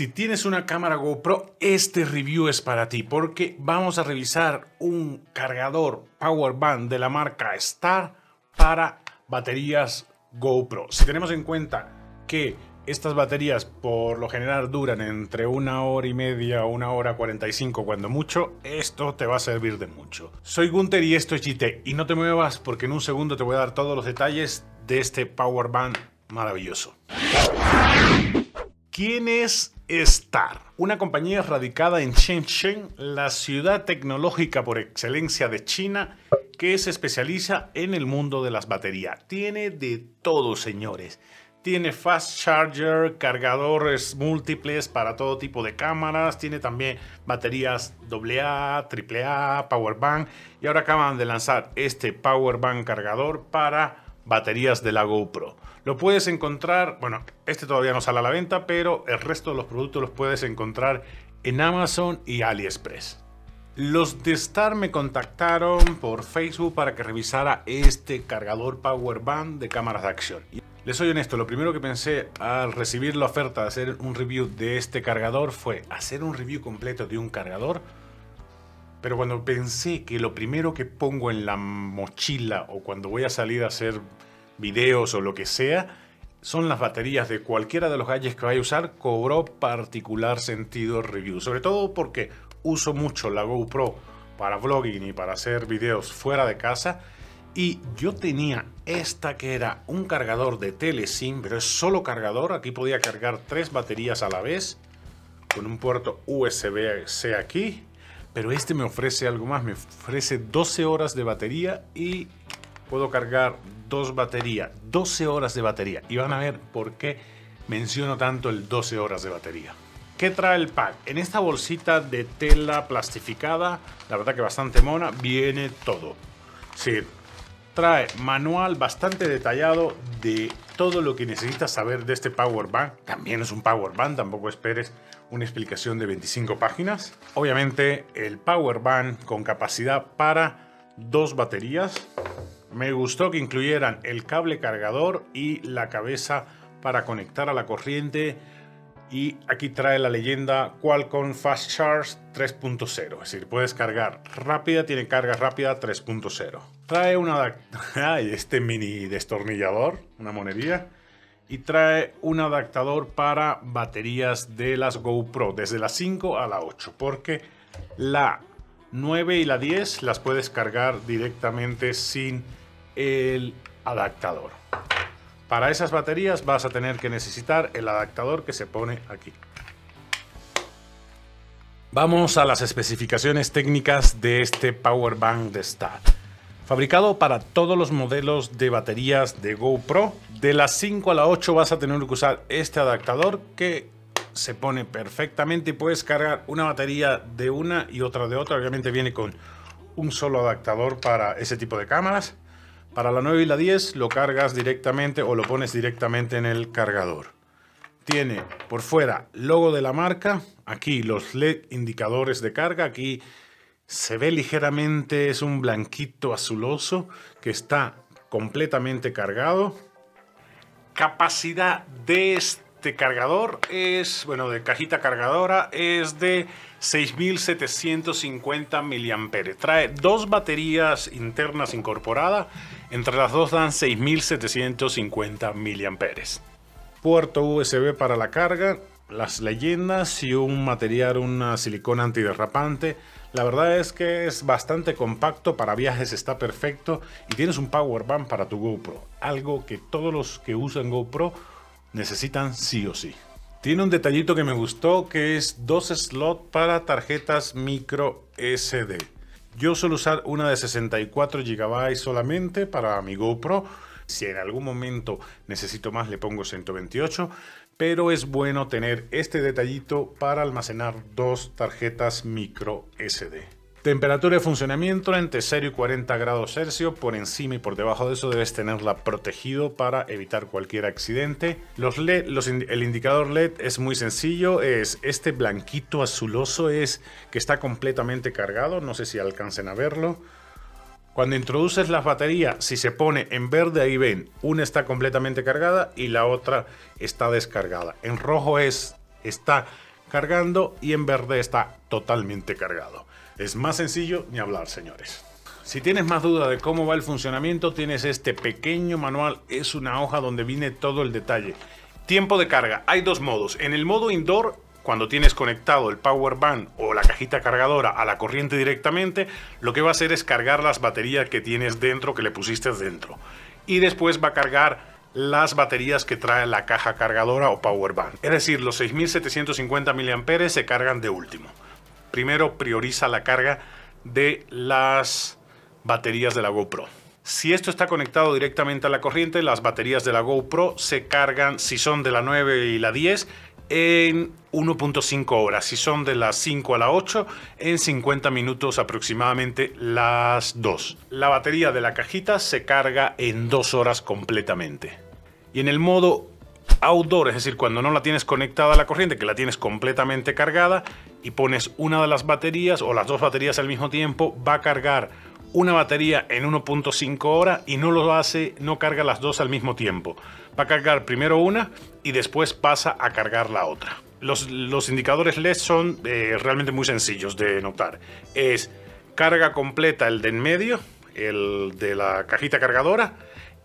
Si tienes una cámara GoPro, este review es para ti porque vamos a revisar un cargador Power Bank de la marca Star para baterías GoPro. Si tenemos en cuenta que estas baterías por lo general duran entre 1 hora y media o 1 hora 45 cuando mucho, esto te va a servir de mucho. Soy Gunter y esto es GTech y no te muevas porque en un segundo te voy a dar todos los detalles de este Power Bank maravilloso. ¿Quién es Star? Una compañía radicada en Shenzhen, la ciudad tecnológica por excelencia de China, que se especializa en el mundo de las baterías. Tiene de todo, señores. Tiene fast charger, cargadores múltiples para todo tipo de cámaras. Tiene también baterías AA, AAA, Power Bank. Y ahora acaban de lanzar este Power Bank cargador para baterías de la GoPro. Lo puedes encontrar, bueno, este todavía no sale a la venta, pero el resto de los productos los puedes encontrar en Amazon y AliExpress. Los de Star me contactaron por Facebook para que revisara este cargador Power Bank de cámaras de acción. Les soy honesto, lo primero que pensé al recibir la oferta de hacer un review de este cargador fue hacer un review completo de un cargador. Pero cuando pensé que lo primero que pongo en la mochila o cuando voy a salir a hacer videos o lo que sea son las baterías de cualquiera de los gadgets que vaya a usar, cobró particular sentido el review. Sobre todo porque uso mucho la GoPro para vlogging y para hacer videos fuera de casa. Y yo tenía esta que era un cargador de Telesim, pero es solo cargador. Aquí podía cargar 3 baterías a la vez con un puerto USB-C aquí. Pero este me ofrece algo más, me ofrece 12 horas de batería y puedo cargar 2 baterías, 12 horas de batería. Y van a ver por qué menciono tanto el 12 horas de batería. ¿Qué trae el pack? En esta bolsita de tela plastificada, la verdad que bastante mona, viene todo. Sí, trae manual bastante detallado de todo lo que necesitas saber de este Power Bank. También es un Power Bank, tampoco esperes una explicación de 25 páginas. Obviamente el Power Bank con capacidad para 2 baterías. Me gustó que incluyeran el cable cargador y la cabeza para conectar a la corriente. Y aquí trae la leyenda Qualcomm Fast Charge 3.0. Es decir, puedes cargar rápida, tiene carga rápida 3.0. Trae este mini destornillador, una monería. Y trae un adaptador para baterías de las GoPro, desde la 5 a la 8. Porque la 9 y la 10 las puedes cargar directamente sin el adaptador. Para esas baterías vas a tener que necesitar el adaptador que se pone aquí. Vamos a las especificaciones técnicas de este Power Bank de Star. Fabricado para todos los modelos de baterías de GoPro. De las 5 a la 8 vas a tener que usar este adaptador que se pone perfectamente y puedes cargar una batería de una y otra de otra. Obviamente viene con un solo adaptador para ese tipo de cámaras. Para la 9 y la 10 lo cargas directamente o lo pones directamente en el cargador. Tiene por fuera logo de la marca, aquí los LED indicadores de carga, aquí se ve ligeramente, es un blanquito azuloso que está completamente cargado. Capacidad de este cargador es, bueno, de cajita cargadora, es de 6750 mAh. Trae 2 baterías internas incorporadas, entre las dos dan 6750 mAh. Puerto USB para la carga, las leyendas y un material, una silicona antiderrapante. La verdad es que es bastante compacto, para viajes está perfecto y tienes un Power Bank para tu GoPro, algo que todos los que usan GoPro necesitan sí o sí. Tiene un detallito que me gustó, que es 2 slots para tarjetas micro SD. Yo suelo usar una de 64 GB solamente para mi GoPro. Si en algún momento necesito más le pongo 128, pero es bueno tener este detallito para almacenar 2 tarjetas micro SD. Temperatura de funcionamiento entre 0 y 40 grados Celsius. Por encima y por debajo de eso debes tenerla protegido para evitar cualquier accidente. Los LED, el indicador LED es muy sencillo. Es este blanquito azuloso, es que está completamente cargado. No sé si alcancen a verlo. Cuando introduces las baterías, si se pone en verde, ahí ven, una está completamente cargada y la otra está descargada. En rojo está cargando y en verde está totalmente cargado. Es más sencillo ni hablar, señores. Si tienes más duda de cómo va el funcionamiento, tienes este pequeño manual. Es una hoja donde viene todo el detalle. Tiempo de carga. Hay dos modos. En el modo indoor, cuando tienes conectado el power bank o la cajita cargadora a la corriente directamente, lo que va a hacer es cargar las baterías que tienes dentro, que le pusiste dentro. Y después va a cargar las baterías que trae la caja cargadora o power bank. Es decir, los 6750 mAh se cargan de último. Primero prioriza la carga de las baterías de la GoPro. Si esto está conectado directamente a la corriente, las baterías de la GoPro se cargan, si son de la 9 y la 10, en 1.5 horas. Si son de las 5 a la 8, en 50 minutos aproximadamente las 2. La batería de la cajita se carga en 2 horas completamente. Y en el modo outdoor, es decir, cuando no la tienes conectada a la corriente, que la tienes completamente cargada y pones una de las baterías o las dos baterías al mismo tiempo, va a cargar una batería en 1.5 horas y no carga las dos al mismo tiempo. Va a cargar primero una y después pasa a cargar la otra. Los indicadores LED son realmente muy sencillos de notar. Es carga completa el de en medio, el de la cajita cargadora,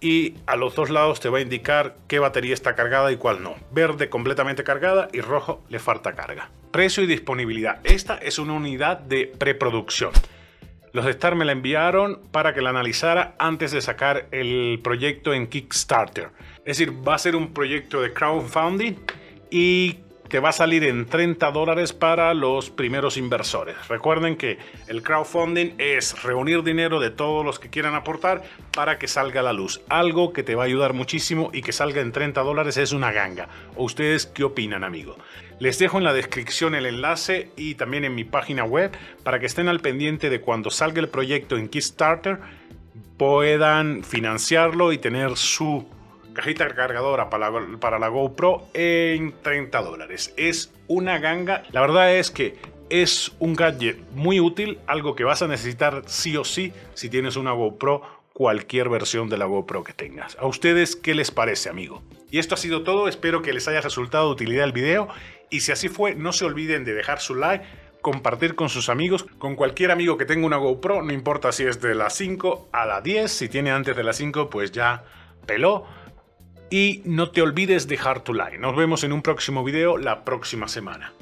y a los dos lados te va a indicar qué batería está cargada y cuál no. Verde completamente cargada y rojo le falta carga. Precio y disponibilidad. Esta es una unidad de preproducción. Los de Star me la enviaron para que la analizara antes de sacar el proyecto en Kickstarter. Es decir, va a ser un proyecto de crowdfunding y te va a salir en $30 para los primeros inversores. Recuerden que el crowdfunding es reunir dinero de todos los que quieran aportar para que salga a la luz. Algo que te va a ayudar muchísimo, y que salga en $30 es una ganga. ¿O ustedes qué opinan, amigo? Les dejo en la descripción el enlace y también en mi página web para que estén al pendiente de cuando salga el proyecto en Kickstarter, puedan financiarlo y tener su cajita cargadora para la GoPro en $30. Es una ganga. La verdad es que es un gadget muy útil, algo que vas a necesitar sí o sí si tienes una GoPro, cualquier versión de la GoPro que tengas. ¿A ustedes qué les parece, amigo? Y esto ha sido todo. Espero que les haya resultado de utilidad el video, y si así fue, no se olviden de dejar su like, compartir con sus amigos, con cualquier amigo que tenga una GoPro, no importa si es de la 5 a la 10, si tiene antes de la 5 pues ya peló. Y no te olvides dejar tu like. Nos vemos en un próximo video la próxima semana.